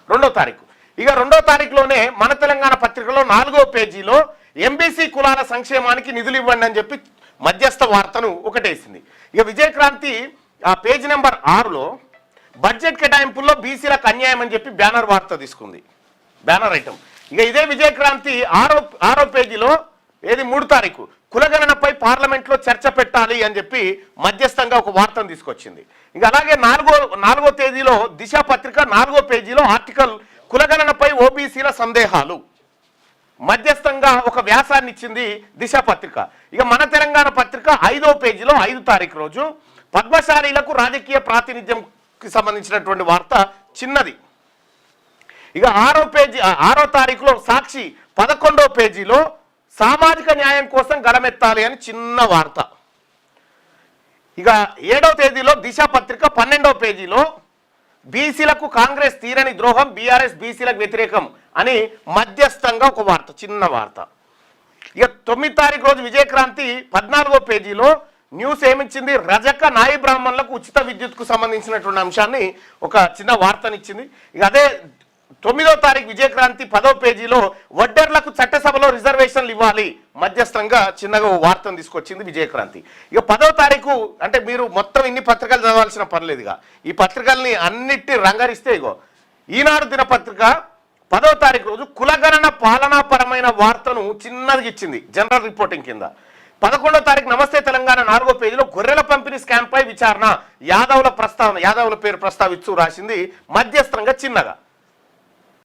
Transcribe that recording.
2వ తారీఖు. ఇక 2వ తారీఖులోనే మన తెలంగాణ పత్రికలో 4వ పేజీలో ఎంబీసీ కులాల సంక్షేమానికి నిధులు ఇవ్వండి అని చెప్పి మధ్యస్థ వార్తను ఒకటేసింది. ఇక విజయక్రాంతి ఆ పేజీ నెంబర్ 6లో బడ్జెట్ కేటాయింపుల్లో బీసీలకు అన్యాయం అని చెప్పి బ్యానర్ వార్త తీసుకుంది, బ్యానర్ ఐటమ్. ఇక ఇదే విజయక్రాంతి 6వ పేజీలో 3 తారీఖు కులగణనపై పార్లమెంట్లో చర్చ పెట్టాలి అని చెప్పి మధ్యస్థంగా ఒక వార్తను తీసుకొచ్చింది. ఇంకా అలాగే 4వ తేదీలో దిశ పత్రిక 4వ పేజీలో ఆర్టికల్ కులగణనపై ఓబీసీల సందేహాలు మధ్యస్థంగా ఒక వ్యాసాన్ని ఇచ్చింది దిశ పత్రిక. ఇక మన తెలంగాణ పత్రిక 5వ పేజీలో 5 తారీఖు రోజు పద్మశాలీలకు రాజకీయ ప్రాతినిధ్యంకి సంబంధించినటువంటి వార్త చిన్నది. ఇక 6వ తారీఖులో సాక్షి 11వ పేజీలో సామాజిక న్యాయం కోసం గళమెత్తాలి అని చిన్న వార్త. ఇక 7వ తేదీలో దిశ పత్రిక 12వ పేజీలో బీసీలకు కాంగ్రెస్ తీరని ద్రోహం, బీఆర్ఎస్ బీసీలకు వ్యతిరేకం అని మధ్యస్థంగా ఒక వార్త, చిన్న వార్త. ఇక 9 తారీఖు రోజు విజయక్రాంతి 14వ పేజీలో న్యూస్ ఏమిచ్చింది, రజక నాయి బ్రాహ్మణులకు ఉచిత విద్యుత్కు సంబంధించినటువంటి అంశాన్ని ఒక చిన్న వార్తనిచ్చింది. ఇక అదే 9వ తారీఖు విజయక్రాంతి 10వ పేజీలో వడ్డర్లకు చట్టసభలో రిజర్వేషన్లు ఇవ్వాలి మధ్యస్థంగా చిన్నగా వార్తను తీసుకొచ్చింది విజయక్రాంతి. ఇక 10వ తారీఖు అంటే మీరు మొత్తం ఇన్ని పత్రికలు చదవాల్సిన పర్లేదుగా, ఈ పత్రికల్ని అన్నిటి రంగరిస్తే ఇగో ఈనాడు దినపత్రిక 10వ తారీఖు రోజు కులగణన పాలనాపరమైన వార్తను చిన్నదిగా ఇచ్చింది జనరల్ రిపోర్టింగ్ కింద. 11వ తారీఖు నమస్తే తెలంగాణ 4వ పేజీలో గొర్రెల పంపిణీ స్కామ్ పై విచారణ, యాదవుల పేరు ప్రస్తావిస్తూ రాసింది మధ్యస్థంగా చిన్నగా.